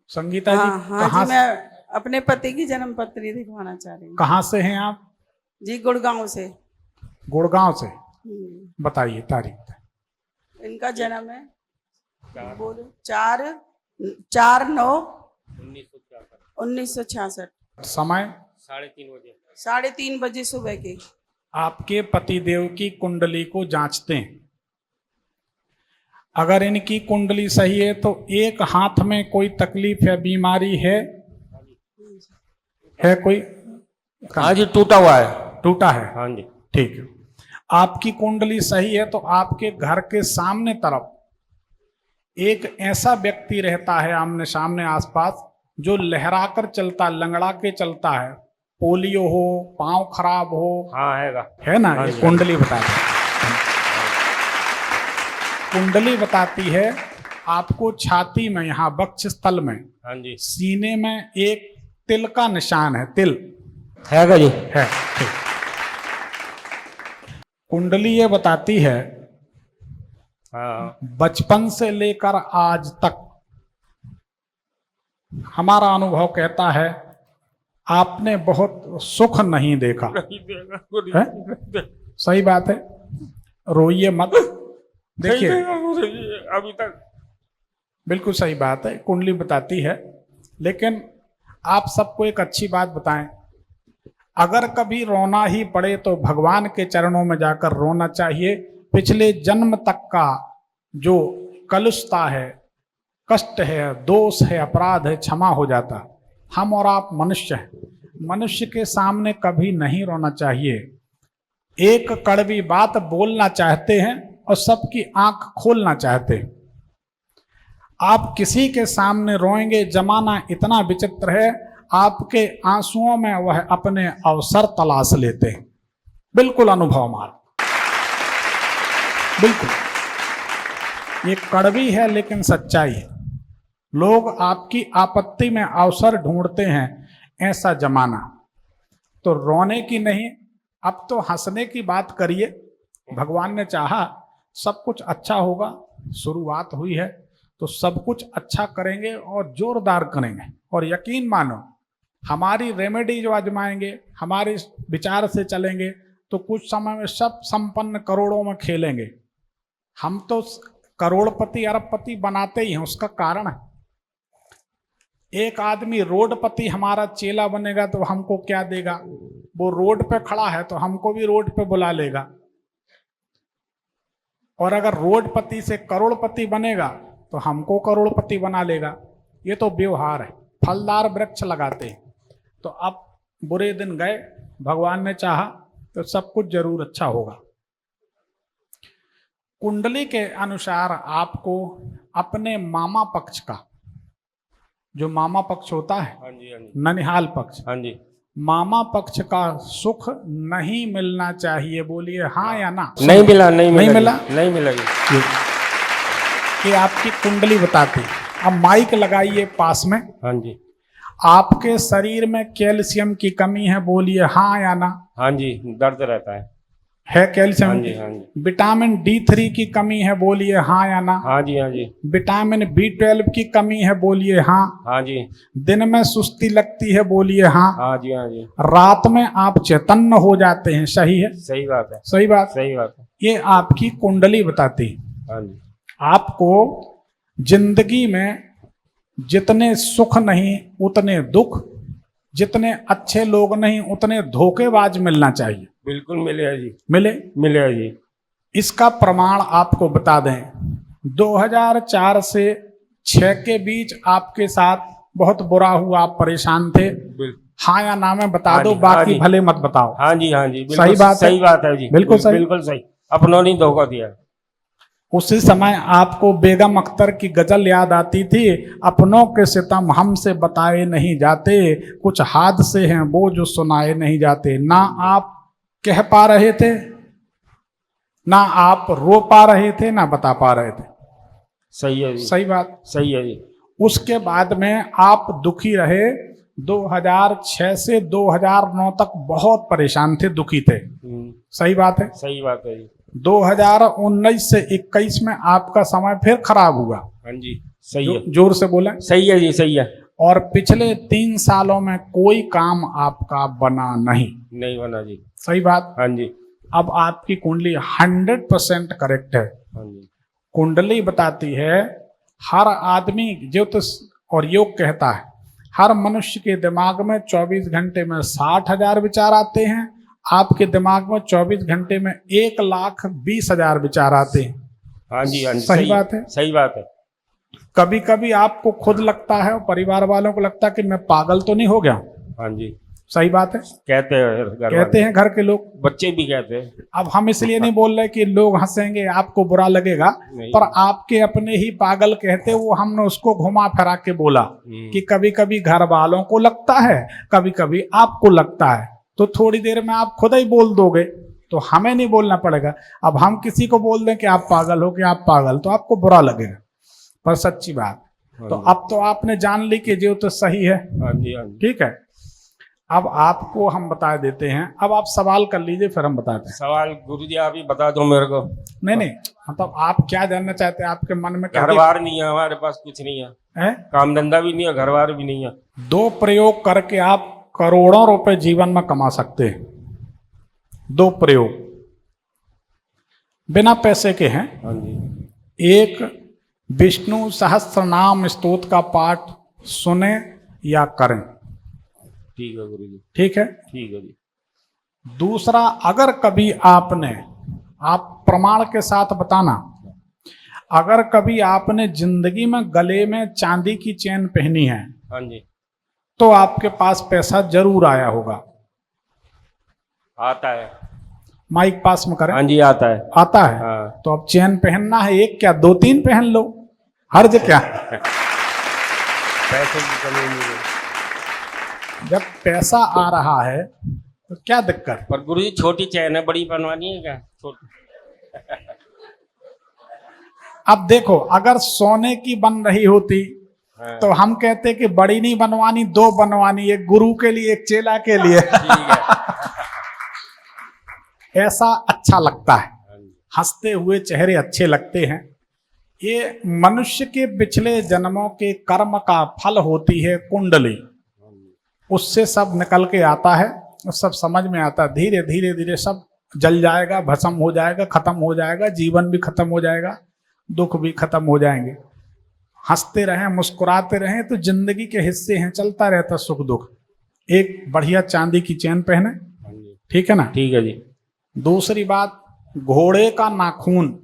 संगीता जी हाँ हाँ कहाँ जी, मैं अपने पति की जन्म पत्री दिखवाना चाह रही हूँ कहाँ से हैं आप? जी, गुड़गांव से। गुड़गांव से। बताइए तारीख। इनका जन्म है, बोलो, 4/9/1966। समय 3:30 बजे। 3:30 बजे सुबह के। आपके पतिदेव की कुंडली को जांचते हैं। अगर इनकी कुंडली सही है तो एक हाथ में कोई तकलीफ या बीमारी है कोई? हाँ जी, टूटा हुआ है। टूटा है? हाँ जी। ठीक है। आपकी कुंडली सही है तो आपके घर के सामने तरफ एक ऐसा व्यक्ति रहता है आमने सामने आसपास, जो लहराकर चलता, लंगड़ा के चलता है, पोलियो हो, पांव खराब हो। हाँ है ना? हाँ ये जी, कुंडली बताती है। कुंडली बताती है आपको छाती में, यहाँ वक्ष स्थल में, हाँ जी, सीने में एक तिल का निशान है। तिल है जी। है। ठीक। कुंडली ये बताती है हाँ बचपन से लेकर आज तक हमारा अनुभव कहता है आपने बहुत सुख नहीं देखा है? सही बात है, रोइए मत। देखिए अभी तक बिल्कुल सही बात है, कुंडली बताती है। लेकिन आप सबको एक अच्छी बात बताएं, अगर कभी रोना ही पड़े तो भगवान के चरणों में जाकर रोना चाहिए। पिछले जन्म तक का जो कलुषता है, कष्ट है, दोष है, अपराध है, क्षमा हो जाता। हम और आप मनुष्य हैं, मनुष्य के सामने कभी नहीं रोना चाहिए। एक कड़वी बात बोलना चाहते हैं और सबकी आंख खोलना चाहते हैं। आप किसी के सामने रोएंगे, जमाना इतना विचित्र है, आपके आंसुओं में वह अपने अवसर तलाश लेते हैं। बिल्कुल अनुभव मार, बिल्कुल। ये कड़वी है लेकिन सच्चाई है। लोग आपकी आपत्ति में अवसर ढूंढते हैं, ऐसा जमाना। तो रोने की नहीं, अब तो हंसने की बात करिए। भगवान ने चाहा सब कुछ अच्छा होगा, शुरुआत हुई है तो सब कुछ अच्छा करेंगे और जोरदार करेंगे। और यकीन मानो, हमारी रेमेडी जो आजमाएंगे, हमारे विचार से चलेंगे तो कुछ समय में सब संपन्न करोड़ों में खेलेंगे। हम तो करोड़पति अरबपति बनाते ही हैं, उसका कारण है। एक आदमी रोडपति हमारा चेला बनेगा तो हमको क्या देगा? वो रोड पे खड़ा है तो हमको भी रोड पे बुला लेगा। और अगर रोडपति से करोड़पति बनेगा तो हमको करोड़पति बना लेगा। ये तो व्यवहार है। फलदार वृक्ष लगाते हैं। तो अब बुरे दिन गए, भगवान ने चाहा तो सब कुछ जरूर अच्छा होगा। कुंडली के अनुसार आपको अपने मामा पक्ष का, जो मामा पक्ष होता है, हाँ जी, हाँ जी, ननिहाल पक्ष, हाँ जी, मामा पक्ष का सुख नहीं मिलना चाहिए। बोलिए हाँ या ना? नहीं मिला, नहीं नहीं मिला, मिला? नहीं मिला जी। ये आपकी कुंडली बताती है। अब माइक लगाइए पास में। हाँ जी, आपके शरीर में कैल्शियम की कमी है, बोलिए हाँ या ना? हाँ जी, दर्द रहता है कैल्शियम हाँ की? जी, हाँ जी, विटामिन D3 की कमी है, बोलिए हाँ या ना? हाँ जी, हाँ जी, विटामिन B12 की कमी है, बोलिए हाँ? हाँ जी, दिन में सुस्ती लगती है, बोलिए हाँ? हाँ जी, हाँ जी, रात में आप चैतन्य हो जाते हैं, सही है? सही बात है, सही बात। सही बात है। ये आपकी कुंडली बताती है। हाँ जी, आपको जिंदगी में जितने सुख नहीं उतने दुख, जितने अच्छे लोग नहीं उतने धोखेबाज मिलना चाहिए। बिल्कुल मिले जी, मिले? मिले जी। इसका प्रमाण आपको बता दें, 2004 से 6 के बीच आपके साथ बहुत बुरा हुआ, आप परेशान थे। हाँ या ना में बता दो, बाकी भले मत बताओ। हाँ जी, हाँ जी, सही बात है? सही बात है जी, बिल्कुल सही, बिल्कुल सही। अपनों ने धोखा दिया। उसी समय आपको बेगम अख्तर की गजल याद आती थी, अपनों के सितम हमसे बताए नहीं जाते, कुछ हादसे हैं वो जो सुनाए नहीं जाते। ना आप कह पा रहे थे, ना आप रो पा रहे थे, ना बता पा रहे थे। सही है जी, सही बात, सही है जी। उसके बाद में आप दुखी रहे। 2006 से 2009 तक बहुत परेशान थे, दुखी थे। सही बात है? सही बात है जी। 2019 से 21 में आपका समय फिर खराब हुआ। हाँ जी सही है। जोर से बोले। सही है जी सही है। और पिछले 3 सालों में कोई काम आपका बना नहीं। नहीं बना जी। सही बात। हाँ जी। अब आपकी कुंडली 100% करेक्ट है। हाँ जी। कुंडली बताती है हर आदमी ज्योतिष और योग कहता है हर मनुष्य के दिमाग में 24 घंटे में 60,000 विचार आते हैं। आपके दिमाग में 24 घंटे में 1,20,000 विचार आते हैं। हाँ जी हाँ जी सही बात है। सही बात है। कभी कभी आपको खुद लगता है और परिवार वालों को लगता है कि मैं पागल तो नहीं हो गया। हाँ जी सही बात है। कहते हैं कहते हैं घर के लोग, बच्चे भी कहते हैं। अब हम इसलिए नहीं बोल रहे कि लोग हंसेंगे आपको बुरा लगेगा, पर आपके अपने ही पागल कहते, वो हमने उसको घुमा फिरा के बोला कि कभी कभी घर वालों को लगता है, कभी कभी आपको लगता है, तो थोड़ी देर में आप खुद ही बोल दोगे, तो हमें नहीं बोलना पड़ेगा। अब हम किसी को बोल दें कि आप पागल हो, कि आप पागल, तो आपको बुरा लगेगा, पर सच्ची बात। तो अब तो आपने जान ली कि जो तो सही है। हाँ जी हाँ जी। ठीक है, अब आपको हम बता देते हैं। अब आप सवाल कर लीजिए, फिर हम बताते हैं। सवाल गुरुजी आप ही बता दो मेरे को। नहीं, मतलब आप क्या जानना चाहते हैं, आपके मन में क्या? घर बार नहीं है हमारे पास, कुछ नहीं है, काम धंधा भी नहीं है, घर बार भी नहीं है। 2 प्रयोग करके आप करोड़ों रुपए जीवन में कमा सकते हैं। 2 प्रयोग बिना पैसे के हैं। हाँ जी। एक, विष्णु सहस्त्र नाम स्तोत्र का पाठ सुने या करें। ठीक है गुरुजी। ठीक है। ठीक है जी। दूसरा, अगर कभी आपने, आप प्रमाण के साथ बताना, अगर कभी आपने जिंदगी में गले में चांदी की चेन पहनी है, हाँ जी, तो आपके पास पैसा जरूर आया होगा। आता है। माइक पास में करें। हाँ जी आता है। आता है। हाँ। तो अब चेन पहनना है, एक क्या 2-3 पहन लो, हर्ज क्या? पैसे की कमी नहीं है। जब पैसा आ रहा है तो क्या दिक्कत? पर गुरुजी छोटी चैन है, बड़ी बनवानी है क्या? छोटी। अब देखो, अगर सोने की बन रही होती हाँ। तो हम कहते कि बड़ी नहीं बनवानी, 2 बनवानी, एक गुरु के लिए, एक चेला के लिए। ठीक है। ऐसा अच्छा लगता है, हाँ जी। हंसते हुए चेहरे अच्छे लगते हैं। ये मनुष्य के पिछले जन्मों के कर्म का फल होती है कुंडली, उससे सब निकल के आता है, सब समझ में आता है। धीरे धीरे धीरे सब जल जाएगा, भस्म हो जाएगा, खत्म हो जाएगा, जीवन भी खत्म हो जाएगा, दुख भी खत्म हो जाएंगे। हंसते रहें, मुस्कुराते रहें, तो जिंदगी के हिस्से हैं, चलता रहता सुख दुख। एक बढ़िया चांदी की चेन पहने, ठीक है ना? ठीक है जी। दूसरी बात, घोड़े का नाखून,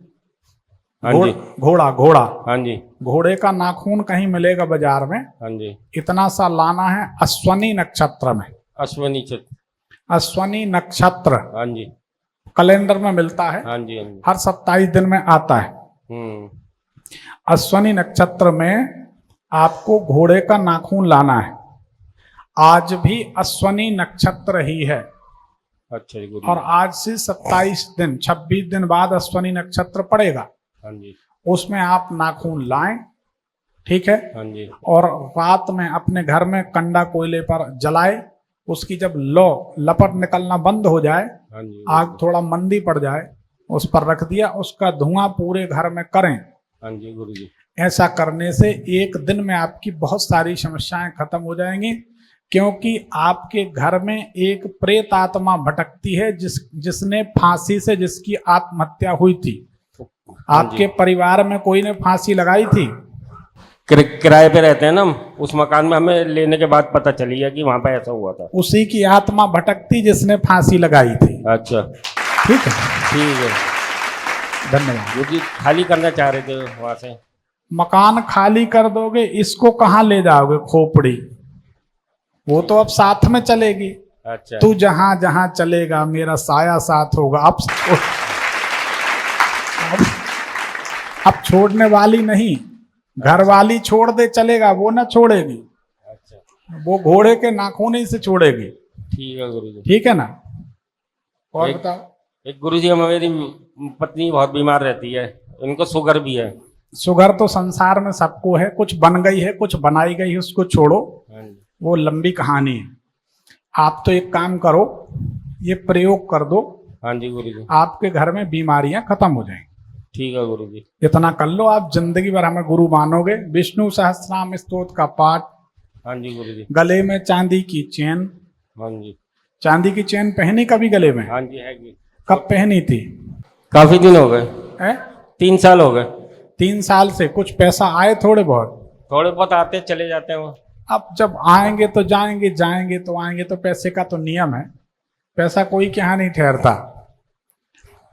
हाँ जी। घोड़ा, हाँ जी। घोड़े का नाखून कहीं मिलेगा बाजार में, हाँ जी। इतना सा लाना है अश्वनी नक्षत्र में। अश्वनी अश्वनी नक्षत्र हाँ जी कैलेंडर में मिलता है। हाँ जी। हाँ जी। हर 27 दिन में आता है। अश्वनी नक्षत्र में आपको घोड़े का नाखून लाना है। आज भी अश्वनी नक्षत्र ही है। अच्छा जी। और आज से 27 दिन, 26 दिन बाद अश्वनी नक्षत्र पड़ेगा। हाँ जी। उसमें आप नाखून लाएं, ठीक है? हाँ जी। और रात में अपने घर में कंडा कोयले पर जलाए, उसकी जब लपट निकलना बंद हो जाए, हाँ जी। आग थोड़ा मंदी पड़ जाए, उस पर रख दिया, उसका धुआं पूरे घर में करें। हाँ जी गुरुजी। ऐसा करने से एक दिन में आपकी बहुत सारी समस्याएं खत्म हो जाएंगी, क्योंकि आपके घर में एक प्रेत आत्मा भटकती है, जिसने फांसी से, जिसकी आत्महत्या हुई थी। आपके परिवार में कोई ने फांसी लगाई थी? किराए पे रहते हैं ना हम, उस मकान में हमें लेने के बाद पता चली है कि वहां पे ऐसा हुआ था। उसी की आत्मा भटकती जिसने फांसी लगाई थी। अच्छा ठीक है। ठीक है, धन्यवाद। मुझे खाली करना चाह रहे थे वहां से। मकान खाली कर दोगे, इसको कहाँ ले जाओगे? खोपड़ी, वो तो अब साथ में चलेगी। अच्छा। तू जहां जहां चलेगा मेरा साया साथ होगा। अब छोड़ने वाली नहीं, घर वाली छोड़ दे चलेगा, वो ना छोड़ेगी। अच्छा। वो घोड़े के नाखून ही से छोड़ेगी। ठीक है गुरुजी। ठीक है ना? और बताओ। एक गुरुजी, मेरी पत्नी बहुत बीमार रहती है, इनको शुगर भी है। शुगर तो संसार में सबको है, कुछ बन गई है, कुछ बनाई गई है, उसको छोड़ो, वो लंबी कहानी है। आप तो एक काम करो, ये प्रयोग कर दो, हाँ जी गुरु जी। आपके घर में बीमारियां खत्म हो जाएंगी। ठीक है गुरु जी। इतना कर लो, आप जिंदगी भर हमें गुरु मानोगे। विष्णु सहस्त्रनाम स्तोत्र का पाठ, हाँ जी गुरु जी। गले में चांदी की चेन। हाँ जी। चांदी की चेन पहनी कभी गले में? हाँ जी है कि कब पहनी थी? काफी दिन हो गए, है? 3 साल हो गए। 3 साल से कुछ पैसा आए थोड़े बहुत? थोड़े बहुत आते चले जाते हैं वो। अब जब आएंगे तो जाएंगे, जाएंगे तो आएंगे, तो पैसे का तो नियम है, पैसा कोई के यहाँ नहीं ठहरता।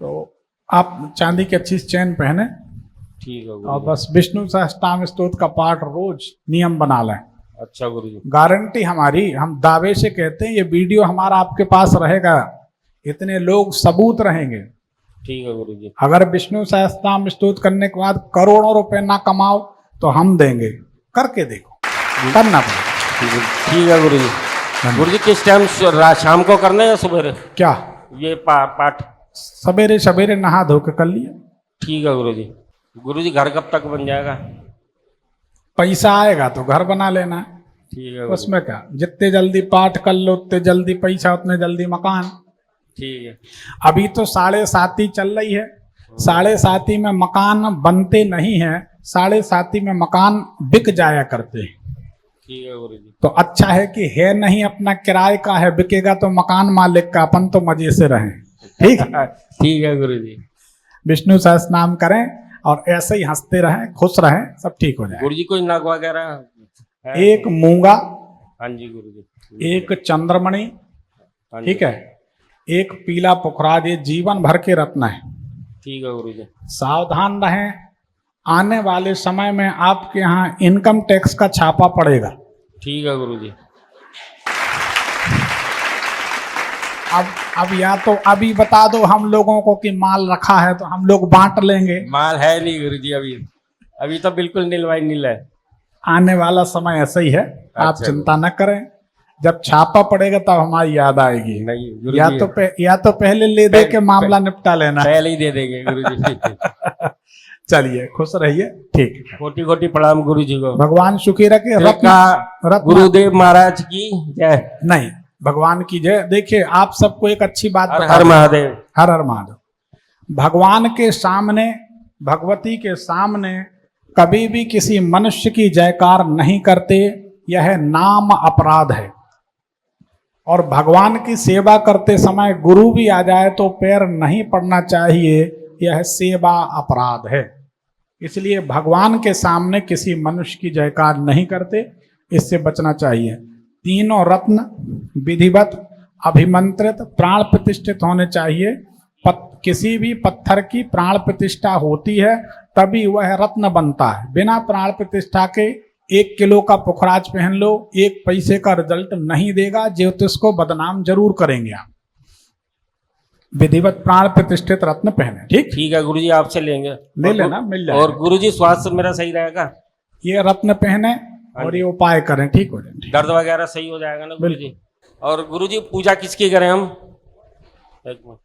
तो आप चांदी की अच्छी चेन पहने ठीक है और गुरु जी। बस विष्णु सहस्त्रनाम स्तोत्र का पाठ रोज नियम बना लें। अच्छा गुरु जी। गारंटी हमारी, हम दावे से कहते हैं, ये वीडियो हमारा आपके पास रहेगा, इतने लोग सबूत रहेंगे। ठीक है गुरु जी। अगर विष्णु सहस्त्रनाम स्तोत्र करने के बाद करोड़ों रुपए ना कमाओ तो हम देंगे, करके देखो, करना पड़ेगा। ठीक है गुरु जी। गुरु जी किस टाइम शाम को करना है या सुबह? क्या ये पाठ सवेरे सवेरे नहा धो के कर लिया। ठीक है गुरु जी। गुरु जी घर कब तक बन जाएगा? पैसा आएगा तो घर बना लेना, ठीक है गुरु जी। उसमें क्या, जितने जल्दी पाठ कर लो उतने जल्दी पैसा, उतने जल्दी मकान। ठीक है। अभी तो 7.5 चल रही है, 7.5 में मकान बनते नहीं है, 7.5 में मकान बिक जाया करते हैं। ठीक है गुरु जी। तो अच्छा है कि है नहीं, अपना किराए का है, बिकेगा तो मकान मालिक का, अपन तो मजे से रहें। ठीक है। ठीक है गुरु जी। विष्णु सहस्त्र नाम करें और ऐसे ही हंसते रहें, खुश रहें, सब ठीक हो जाए। गुरु जी कोई नग वगैरह है? एक मूंगा, हाँ जी गुरु जी। एक चंद्रमणि, हाँ जी। ठीक है, एक पीला पुखराज, ये जीवन भर के रत्न है। ठीक है गुरु जी। सावधान रहें, आने वाले समय में आपके यहाँ इनकम टैक्स का छापा पड़ेगा। ठीक है गुरु जी। अब या तो अभी बता दो हम लोगों को कि माल रखा है तो हम लोग बांट लेंगे। माल है नहीं गुरु जी, अभी तो बिल्कुल नील है। आने वाला समय ऐसा ही है, आप अच्छा। चिंता न करें, जब छापा पड़ेगा तब हमारी याद आएगी। नहीं गुरु या जी, तो पहले ले दे के मामला निपटा लेना। पहले ही दे देंगे गुरु जी। चलिए खुश रहिए, ठीक है। कोटि कोटि प्रणाम गुरु जी को। भगवान सुखी रखे। रत्न गुरुदेव महाराज की जय। नहीं, भगवान की जय। देखिए आप सबको एक अच्छी बात हर बता हर दूं। महादेव। हर हर महादेव। भगवान के सामने, भगवती के सामने कभी भी किसी मनुष्य की जयकार नहीं करते, यह नाम अपराध है। और भगवान की सेवा करते समय गुरु भी आ जाए तो पैर नहीं पड़ना चाहिए, यह सेवा अपराध है। इसलिए भगवान के सामने किसी मनुष्य की जयकार नहीं करते, इससे बचना चाहिए। तीनों रत्न विधिवत अभिमंत्रित प्राण प्रतिष्ठित होने चाहिए। किसी भी पत्थर की प्राण प्रतिष्ठा होती है तभी वह रत्न बनता है। बिना प्राण प्रतिष्ठा के 1 किलो का पुखराज पहन लो, 1 पैसे का रिजल्ट नहीं देगा, ज्योतिष को बदनाम जरूर करेंगे आप। विधिवत प्राण प्रतिष्ठित रत्न पहने। ठीक ठीक है गुरु जी, आपसे लेंगे। ले लेना, मिल जाएगा। और गुरु जी स्वास्थ्य मेरा सही रहेगा? ये रत्न पहने और ये उपाय करें, ठीक हो जाए। दर्द वगैरह सही हो जाएगा ना गुरु जी? और गुरु जी पूजा किसकी करें हम? एक मिनट,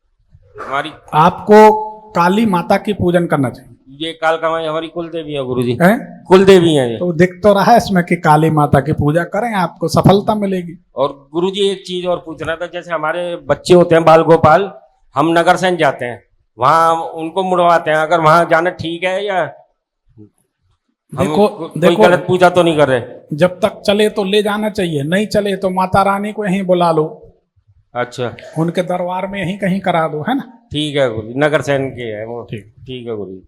हमारी आपको काली माता की पूजन करना चाहिए। ये काल कमाई हमारी कुल देवी है गुरु जी। है? कुल देवी है ये। तो दिख तो रहा है इसमें कि काली माता की पूजा करें, आपको सफलता मिलेगी। और गुरु जी एक चीज और पूछना था, जैसे हमारे बच्चे होते हैं बाल गोपाल, हम नगर सेन जाते हैं, वहां उनको मुड़वाते हैं, अगर वहां जाना ठीक है या देखो कोई गलत पूजा तो नहीं कर रहे? जब तक चले तो ले जाना चाहिए, नहीं चले तो माता रानी को यहीं बुला लो, अच्छा उनके दरबार में यहीं कहीं करा दो, है ना? ठीक है गुरु जी, नगर सेन के है वो। ठीक। ठीक है गुरु जी।